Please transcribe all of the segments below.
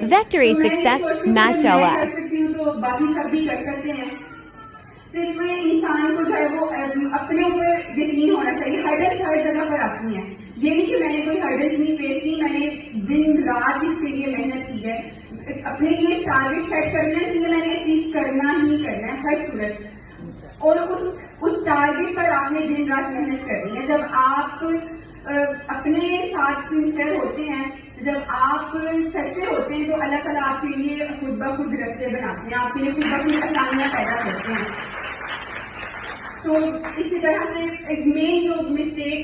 Victory, success, mashallah. कर सकती हूँ तो बाकी सब भी कर सकते हैं. सिर्फ इंसान को जो है वो अपने ऊपर यकीन होना चाहिए. हर्डल्स हर जगह पर आती हैं. ये नहीं कि मैंने कोई हर्डल्स नहीं फेस की, मैंने दिन रात इसके लिए मेहनत की है. अपने लिए टारगेट सेट करना है, ये मैंने अचीव करना ही करना है हर सूरत. और उस टारगेट पर आपने दिन रात मेहनत करनी है. जब आप अपने साथ सिंसियर होते हैं, जब आप सच्चे होते हैं, तो अल्लाह ताला आपके लिए खुद ब खुद रास्ते बनाते हैं, आपके लिए खुद ब खुद आसानियां पैदा करते हैं. तो इसी तरह से एक मेन जो मिस्टेक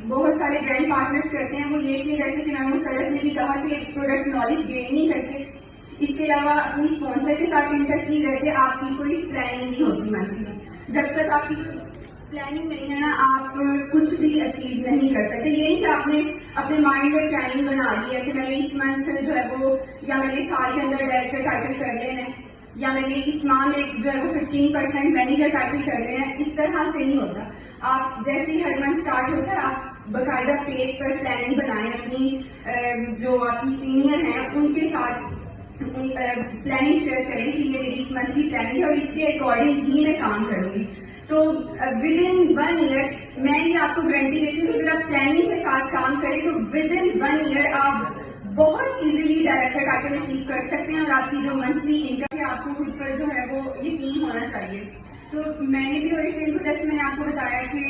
बहुत सारे ब्रांड पार्टनर्स करते हैं वो ये कि जैसे कि मैम मुसरत ने भी कहा कि प्रोडक्ट नॉलेज गेन नहीं करते, इसके अलावा अपनी स्पॉन्सर के साथ इन टच नहीं रहते, आपकी कोई प्लानिंग नहीं होती मंथली. जब तक आपकी प्लानिंग नहीं है ना, आप कुछ भी अचीव नहीं कर सकते. ये नहीं कि आपने अपने माइंड में प्लानिंग बना ली है कि मैंने इस मंथ जो है वो, या मैंने साल के अंदर डायरेक्टर टाइटल कर लेना है, या मैंने इस माह में जो है वो 15% मैनेजर टाइटल कर लेना है. इस तरह से नहीं होता. आप जैसे ही हर मंथ स्टार्ट होता है, आप बाकायदा पेज पर प्लानिंग बनाएं, अपनी जो आपकी सीनियर हैं उनके साथ प्लानिंग शेयर करें कि ये मेरी इस मंथ की प्लानिंग है और इसके अकॉर्डिंग ही मैं काम करूंगी. तो विद इन 1 ईयर मैं ये आपको गारंटी देती हूँ कि अगर आप प्लानिंग के साथ काम करें तो विद इन 1 ईयर आप बहुत इजीली डायरेक्टर टाइटल अचीव कर सकते हैं. और आपकी जो मंथली इनकम है, आपको खुद पर जो है वो यकीन होना चाहिए. तो मैंने भी ओरिफ्लेम को, जैसे मैंने आपको बताया कि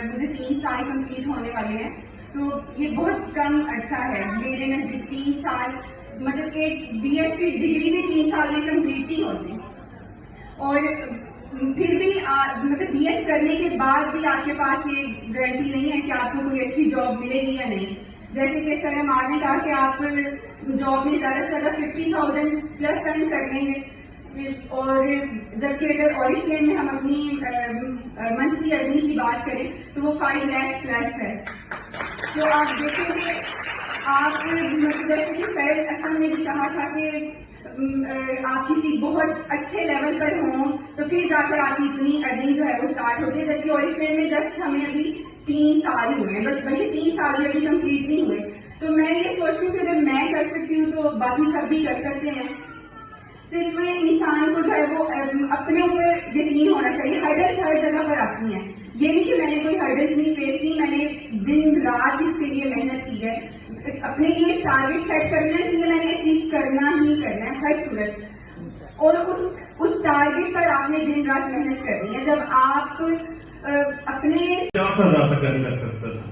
मुझे 3 साल कंप्लीट होने वाले हैं, तो ये बहुत कम अर्सा है मेरे नजदीक. 3 साल मतलब एक BS की डिग्री भी 3 साल में कंप्लीट नहीं होती. और फिर भी मतलब BS करने के बाद भी आपके पास ये गारंटी नहीं है कि आपको कोई अच्छी जॉब मिलेगी या नहीं. जैसे कि सर हमारे ने कहा कि आप जॉब में ज्यादा से ज्यादा 50,000 प्लस अर्न कर लेंगे, और जबकि अगर ओरिफ्लेम में हम अपनी मंथली अर्निंग की बात करें तो वो 5 लाख प्लस है. तो आप देखेंगे, आप जैसे कि सर असम ने भी कहा था कि आप किसी बहुत अच्छे लेवल पर हों तो फिर जाकर आपकी इतनी अर्निंग जो है वो स्टार्ट होती है. जबकि ओरिफ्लेम में जस्ट हमें अभी 3 साल हुए हैं, बल्कि 3 साल भी अभी कंप्लीट नहीं हुए. तो मैं ये सोचती हूँ कि अगर मैं कर सकती हूँ तो बाकी सब भी कर सकते हैं. सिर्फ इंसान को जो है वो अपने ऊपर यकीन होना चाहिए. हर्डल्स हर जगह पर आती हैं. ये नहीं कि मैंने कोई हर्डल्स नहीं फेस की, मैंने दिन रात इसके लिए मेहनत की है. अपने लिए टारगेट सेट करना है, ये मैंने अचीव करना ही करना है हर सूरत. और उस टारगेट पर आपने दिन रात मेहनत करनी है. जब आप अपने 50,000 तक अर्न कर सकता था,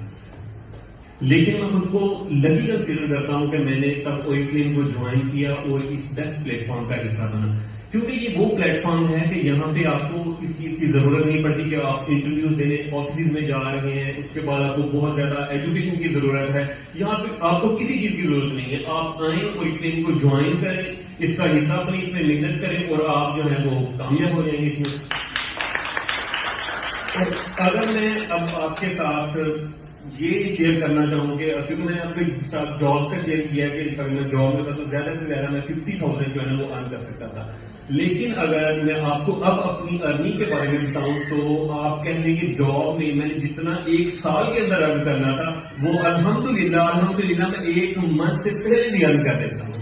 लेकिन मैं खुद को लकी कंसीडर करता हूं कि मैंने तब ओरिफ्लेम को ज्वाइन किया और इस बेस्ट प्लेटफॉर्म का हिस्सा बना. क्योंकि ये वो प्लेटफॉर्म है कि यहाँ पे आपको इस चीज की जरूरत नहीं पड़ती कि आप इंटरव्यूज देने ऑफिस में जा रहे हैं, उसके बाद आपको बहुत ज्यादा एजुकेशन की जरूरत है. यहाँ पे आपको किसी चीज की जरूरत नहीं है. आप आए ओरिफ्लेम को ज्वाइन करें, इसका हिस्सा बने, इसमें मेहनत करें और आप जो है वो कामयाब हो जाएंगे इसमें. अगर मैं अब आपके साथ ये शेयर करना चाहूँ कि क्योंकि मैंने आपके साथ जॉब का शेयर किया कि अगर मैं जॉब में था तो ज्यादा से ज्यादा मैं 50,000 जो है ना वो अर्न कर सकता था. लेकिन अगर मैं आपको अब अपनी अर्निंग के बारे में बताऊं तो आप कहेंगे कि जॉब में मैंने जितना 1 साल के अंदर अर्न करना था वो अल्हम्दुलिल्लाह मैं 1 मंथ से पहले भी अर्न कर देता हूँ.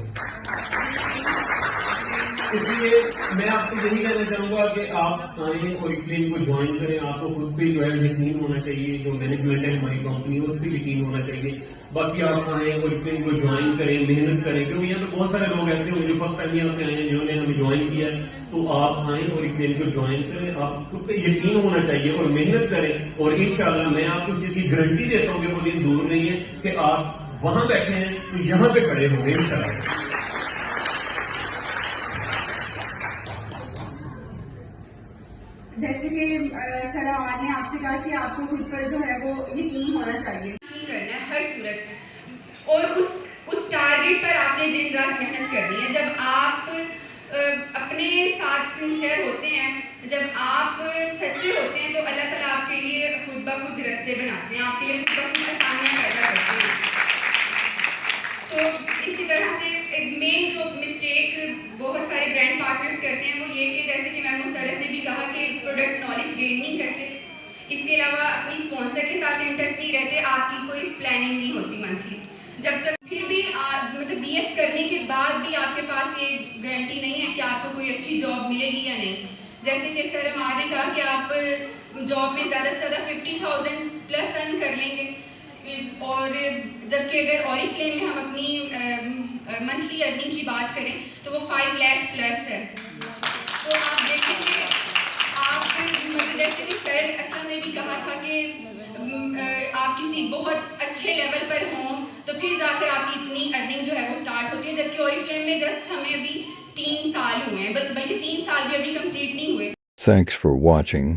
इसलिए मैं आपसे यही कहना चाहूंगा कि आप आए ओरिफ्लेम को ज्वाइन करें. आपको खुद पे जो है यकीन होना चाहिए, जो मैनेजमेंट है हमारी कंपनी उस पर यकीन होना चाहिए. बाकी आप आए ओरिफ्लेम को ज्वाइन करें, मेहनत करें, क्योंकि यहाँ पे बहुत सारे लोग ऐसे होंगे जो फर्स्ट टाइम यहाँ पे आए हैं जिन्होंने हमें ज्वाइन किया है. तो आप आए ओरिफ्लेम को ज्वाइन करें, आप खुद पे यकीन होना चाहिए और मेहनत करें. और इंशाल्लाह मैं आपको इस चीज की गारंटी देता हूँ कि वो दिन दूर नहीं है कि आप वहां बैठे हैं तो यहाँ पे खड़े होंगे इंशाल्लाह. जैसे कि सर आवाज ने आपसे कहा कि आपको खुद पर जो है वो यकीन होना चाहिए, करना है हर सूरत में. और उस टारगेट पर आपने दिन रात मेहनत करनी है. जब आप अपने साथ सिंसियर होते हैं, जब आप सच्चे होते हैं, तो अल्लाह ताला आपके लिए खुद ब खुद रास्ते बनाते हैं, आपके लिए खुद ब खुद आसानियां पैदा करते हैं. तो इसी तरह से एक मेन जो मिस्टेक बहुत सारे ब्रांड पार्टनर्स करते हैं वो ये कि जैसे कि मैम मुसरत ने भी कहा कि प्रोडक्ट नॉलेज गेन नहीं करते, इसके अलावा अपनी स्पॉन्सर के साथ इन टच नहीं रहते, आपकी कोई प्लानिंग नहीं होती मंथली. जब तक फिर भी मतलब BS करने के बाद भी आपके پاس یہ گارنٹی نہیں ہے کہ آپ کو کوئی اچھی جاب ملے گی یا نہیں. جیسے کہ سر ہمارے نے کہا کہ آپ جاب میں زیادہ سے زیادہ 50,000 پلس ارن کر لیں گے, اور جبکہ اگر اوریفلیم میں ہم اپنی منتھلی ارننگ کی بات کریں تو وہ 5 لاکھ پلس ہے. تو آپ دیکھیں کہ آپ جیسے کہ سر اسلم نے بھی کہا تھا کہ آپ کسی بہت اچھے لیول پر ہوں تو پھر جا کر آپ کی اتنی ارننگ جو ہے وہ اسٹارٹ ہوتی ہے, جبکہ اوریفلیم میں جسٹ ہمیں ابھی 3 سال ہوئے ہیں, بلکہ 3 سال بھی ابھی کمپلیٹ نہیں ہوئے. Thanks for watching.